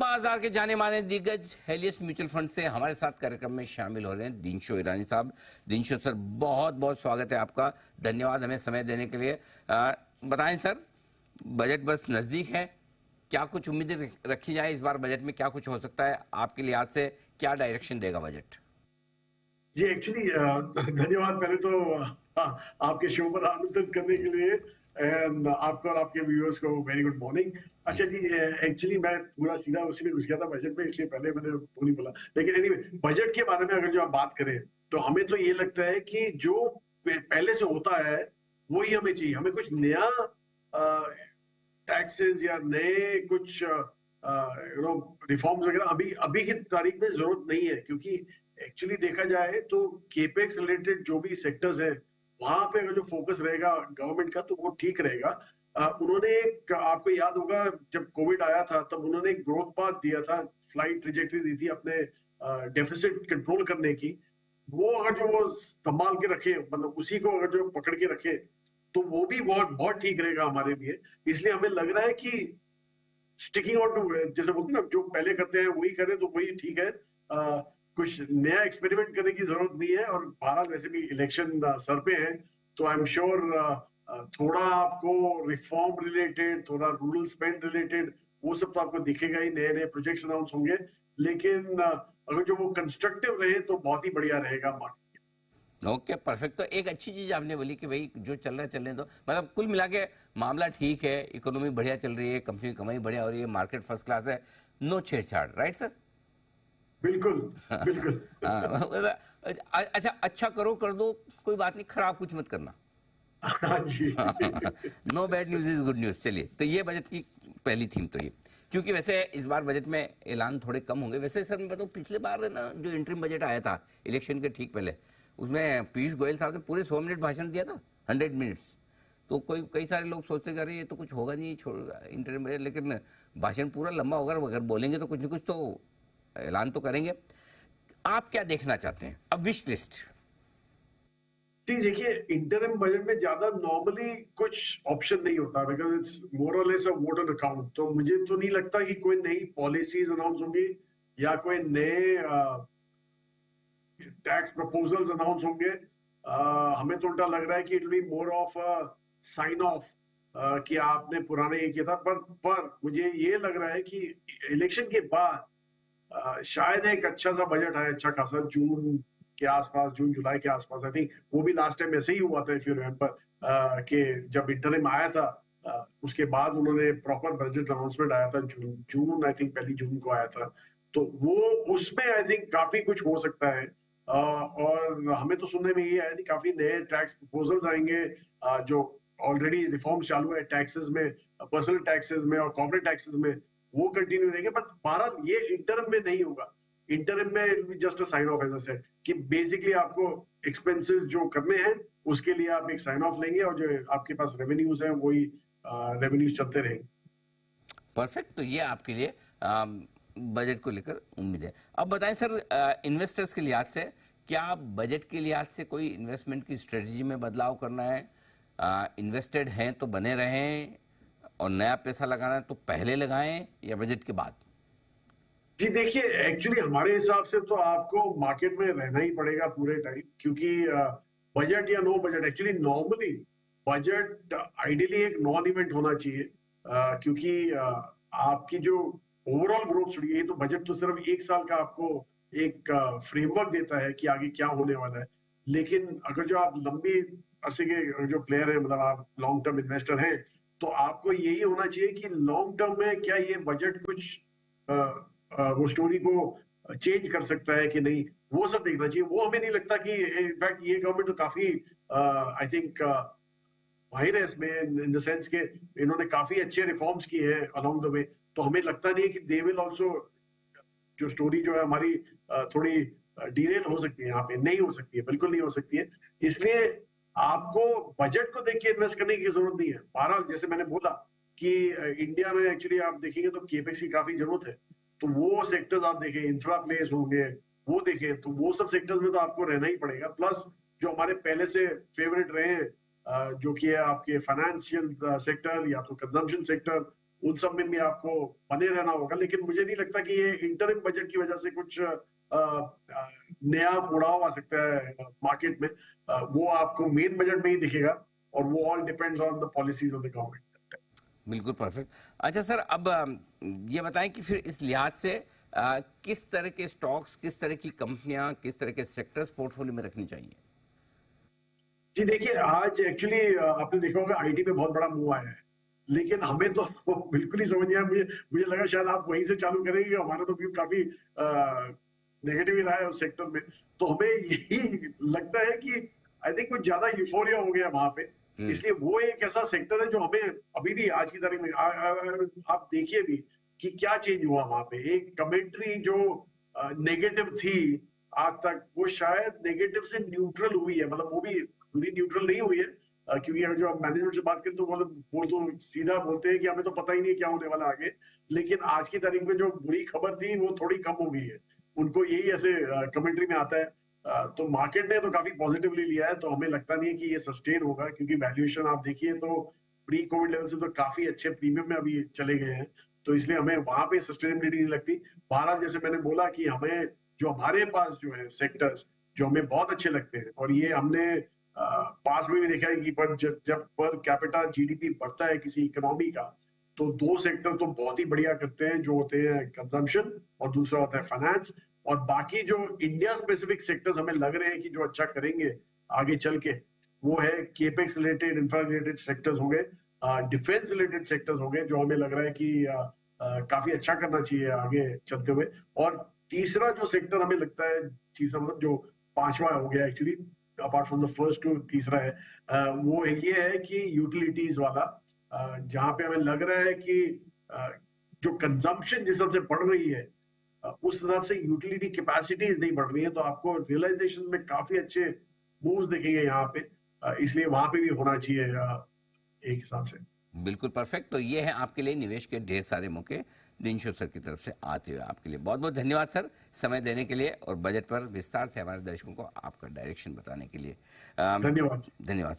बाजार के जाने माने दिग्गज हेलियस म्यूचुअल फंड से हमारे साथ कार्यक्रम में शामिल हो रहे हैं दिनशो ईरानी साहब। दिनशो सर, बहुत बहुत स्वागत है आपका, धन्यवाद हमें समय देने के लिए। बताएं सर, बजट बस नजदीक है, क्या कुछ उम्मीदें रखी जाए इस बार बजट में, क्या कुछ हो सकता है आपके लिहाज से, क्या डायरेक्शन देगा बजट? जी एक्चुअली धन्यवाद पहले तो आपके शो पर आमंत्रित करने के लिए एंड आपको और आपके व्यूअर्स को वेरी गुड मॉर्निंग। अच्छा जी, एक्चुअली मैं पूरा सीधा उसी में घुस गया था बजट में, इसलिए पहले मैंने वो नहीं बोला। लेकिन एनीवे, बजट के बारे में अगर जो आप बात करें तो हमें तो ये लगता है कि जो पहले से होता है वही हमें चाहिए। हमें कुछ नया टैक्सेस या नए कुछ रिफॉर्म्स वगैरह अभी अभी की तारीख में जरूरत नहीं है, क्योंकि एक्चुअली देखा जाए तो केपेक्स रिलेटेड जो भी सेक्टर्स है वहां पे अगर जो फोकस रहेगा गवर्नमेंट का तो वो ठीक रहेगा। उन्होंने एक, आपको याद होगा जब कोविड आया था तब उन्होंने एक ग्रोथ पाथ दिया था, फ्लाइट ट्रेजेक्टरी दी थी अपने डेफिसिट कंट्रोल करने की। वो अगर जो वो संभाल के रखे, मतलब उसी को अगर जो पकड़ के रखे तो वो भी बहुत बहुत ठीक रहेगा हमारे लिए। इसलिए हमें लग रहा है कि स्टिकिंग आउट टू, जैसे बोलते हैं ना, जो पहले करते हैं वही करें तो वही ठीक है। कुछ नया एक्सपेरिमेंट करने की जरूरत नहीं है। और बहरहाल वैसे भी इलेक्शन सर पे है तो आई एम श्योर थोड़ा आपको रिफॉर्म रिलेटेड, थोड़ा रूरल स्पेंड रिलेटेड वो सब तो आपको दिखेगा ही, नए नए प्रोजेक्ट्स अनाउंस होंगे। लेकिन अगर जो वो कंस्ट्रक्टिव रहे तो बहुत ही बढ़िया रहेगा। Okay, perfect. तो एक अच्छी चीज आपने बोली कि भाई जो चल रहा है चलने दो, मतलब कुल मिला के मामला ठीक है, इकोनॉमी बढ़िया चल रही है, कंपनी की कमाई बढ़िया हो रही है, मार्केट फर्स्ट क्लास है, नो छेड़छाड़, राइट सर? बिल्कुल बिल्कुल। अच्छा, अच्छा करो कर दो, कोई बात नहीं, खराब कुछ मत करना। हाँ जी। No bad news is good news. चलिए, तो ये बजट की पहली थीम तो ये, क्योंकि वैसे इस बार बजट में ऐलान थोड़े कम होंगे। वैसे सर मैं बताऊँ, पिछले बार ना जो इंटरिम बजट आया था इलेक्शन के ठीक पहले, उसमें पीयूष गोयल साहब ने पूरे 100 मिनट भाषण दिया था, 100 मिनट्स। तो कई सारे लोग सोचते कि अरे ये तो कुछ होगा नहीं, छोड़ इंटरिम बजट, लेकिन भाषण पूरा लंबा होगा, अगर बोलेंगे तो कुछ न कुछ तो ऐलान तो करेंगे। आप क्या देखना चाहते हैं अब, विश लिस्ट? जी देखिए, इंटरिम बजट में ज्यादा नॉर्मली कुछ ऑप्शन नहीं होता, बिकॉज इट्स मोर और less a vote on account. तो मुझे तो नहीं लगता कि कोई नई पॉलिसीज अनाउंस होंगी या कोई नए टैक्स प्रपोजल्स अनाउंस होंगे। हमें तो उल्टा लग रहा है कि it will be more of sine of कि आपने पुराने ये किया था। पर मुझे ये लग रहा है कि इलेक्शन के बाद शायद एक अच्छा सा बजट है, अच्छा खासा, जून के आसपास, जून जुलाई के आसपास। आई थिंक वो भी लास्ट टाइम ऐसे ही हुआ था, इफ यू रिमेंबर, कि जब इंटरिम आया था उसके बाद उन्होंने प्रॉपर बजट अनाउंसमेंट आया था, जून आई थिंक, पहली जून को आया था। तो वो उसमें आई थिंक काफी कुछ हो सकता है। और हमें तो सुनने में ये आया कि काफी नए टैक्स प्रपोजल्स आएंगे, जो ऑलरेडी रिफॉर्म चालू है टैक्सेस में, पर्सनल टैक्सेस में और कॉर्पोरेट टैक्सेस में, वो कंटिन्यू रहेंगे। बट बहरहाल ये इंटरिम में नहीं होगा। इंटरिम में just a sign off, as I said, कि बेसिकली आपको एक्सपेंसेस जो करने हैं उसके लिए आप एक साइन ऑफ लेंगे और जो आपके पास रेवेन्यूज हैं वही रेवेन्यूज चलते रहेंगे। परफेक्ट। तो ये आपके लिए बजट को लेकर उम्मीद है। अब बताएं सर, इन्वेस्टर्स के लिहाज से क्या बजट के लिहाज से कोई इन्वेस्टमेंट की स्ट्रेटजी में बदलाव करना है? इन्वेस्टेड हैं तो बने रहें, और नया पैसा लगाना है तो पहले लगाएं या बजट के बाद? जी देखिए, एक्चुअली हमारे हिसाब से तो आपको मार्केट में रहना ही पड़ेगा पूरे टाइम, क्योंकि बजट या no budget, actually normally budget ideally एक नॉन इवेंट होना चाहिए। क्योंकि आपकी जो ओवरऑल ग्रोथ छुड़ी है, तो बजट तो सिर्फ एक साल का आपको एक फ्रेमवर्क देता है कि आगे क्या होने वाला है। लेकिन अगर जो आप लंबी अरसे के जो प्लेयर है, मतलब आप लॉन्ग टर्म इन्वेस्टर हैं, तो आपको यही होना चाहिए कि लॉन्ग टर्म में क्या ये बजट कुछ वो स्टोरी को चेंज कर सकता है कि नहीं, वो सब देखना चाहिए। वो हमें नहीं लगता कि, इनफैक्ट ये गवर्नमेंट तो काफी आई थिंक माहिर है इसमें, इन द सेंस के इन्होंने काफी अच्छे रिफॉर्म्स किए हैं अलोंग द वे। तो हमें लगता नहीं है कि दे विल ऑल्सो, जो स्टोरी जो है हमारी थोड़ी डीरेल हो सकती है, यहाँ पे नहीं हो सकती है, बिल्कुल नहीं हो सकती है। इसलिए आपको बजट को देख के इन्वेस्ट करने की जरूरत नहीं है। बहरहाल जैसे मैंने बोला कि इंडिया में एक्चुअली आप देखेंगे तो केपेक्स की काफी जरूरत है। तो वो सेक्टर्स आप देखें, इंफ्रा प्लेस होंगे, वो देखें, तो वो सब सेक्टर्स में तो आपको रहना ही पड़ेगा। प्लस जो हमारे पहले से फेवरेट रहे हैं, जो कि है आपके फाइनेंशियल सेक्टर या तो कंजम्पशन सेक्टर, उन सब में भी आपको बने रहना होगा। लेकिन मुझे नहीं लगता कि ये इंटरिम बजट की वजह से कुछ नया उड़ाव आ सकता है मार्केट में। वो आपको मेन बजट में ही दिखेगा, और वो all depends on the policies of the government. बिल्कुल परफेक्ट। अच्छा सर, अब ये बताएं कि फिर इस लिहाज से किस तरह के स्टॉक्स, किस तरह की कंपनियां, किस तरह के सेक्टर्स पोर्टफोलियो में रखनी चाहिए? जी देखिए, आज एक्चुअली आपने देखा होगा आईटी पे बहुत बड़ा मूव आया है, लेकिन हमें तो बिल्कुल ही समझ नहीं आया। मुझे मुझे लगा शायद आप वहीं से चालू करेंगे, हमारा तो व्यू काफी नेगेटिव ही रहा है उस सेक्टर में। तो हमें यही लगता है कि आई थिंक कुछ ज्यादा यूफोरिया हो गया वहां पे। हम्म। इसलिए वो एक ऐसा सेक्टर है जो हमें अभी भी आज की तारीख में आप देखिए भी कि क्या चेंज हुआ वहां पे। एक कमेंट्री जो नेगेटिव थी आज तक, वो शायद नेगेटिव से न्यूट्रल हुई है, मतलब वो भी पूरी न्यूट्रल नहीं हुई है। क्योंकि अगर जो आप मैनेजमेंट से बात करें तो वो तो सीधा बोलते हैं कि हमें तो पता ही नहीं क्या होने वाला आगे। लेकिन आज की तारीख में जो बुरी खबर थी वो थोड़ी कम हो गई है, उनको यही ऐसे कमेंट्री में आता है। तो मार्केट ने तो काफी पॉजिटिवली लिया है, तो हमें लगता नहीं है कि ये सस्टेन होगा, क्योंकि वैल्यूएशन आप देखिए तो प्री कोविड लेवल से तो काफी अच्छे प्रीमियम में अभी चले गए हैं। तो इसलिए हमें वहां पे सस्टेनेबिलिटी नहीं लगती। बहरहाल जैसे मैंने बोला कि हमें जो हमारे पास जो है सेक्टर्स जो हमें बहुत अच्छे लगते हैं, और ये हमने पास में भी देखा है कि पर जब पर कैपिटा जीडीपी बढ़ता है किसी इकोनॉमी का, तो दो सेक्टर तो बहुत ही बढ़िया करते हैं, जो होते हैं कंजम्पशन और दूसरा होता है फाइनेंस। और बाकी जो इंडिया स्पेसिफिक सेक्टर्स हमें लग रहे हैं कि जो अच्छा करेंगे आगे चल के, वो है capex related, infra related sectors हो गए, डिफेंस रिलेटेड सेक्टर्स हो गए, जो हमें लग रहा है कि काफी अच्छा करना चाहिए आगे चलते हुए। और तीसरा जो सेक्टर हमें लगता है, तीसरा मतलब जो पांचवा हो गया actually, apart from the first two, तीसरा है वो ये है कि यूटिलिटीज वाला, जहां पे हमें लग रहा है कि जो कंजम्पशन जिस हिसाब से बढ़ रही है, उस हिसाब से यूटिलिटी कैपेसिटीज नहीं बढ़ रही है। तो आपको रियलाइजेशन में काफी अच्छे मूव्स दिखेंगे यहाँ पे। इसलिए वहां पे भी होना चाहिए एक हिसाब से। बिल्कुल परफेक्ट। तो ये है आपके लिए निवेश के ढेर सारे मौके दिनशो सर की तरफ से आते हुए। आपके लिए बहुत बहुत धन्यवाद सर, समय देने के लिए और बजट पर विस्तार से हमारे दर्शकों को आपका डायरेक्शन बताने के लिए। धन्यवाद। धन्यवाद सर।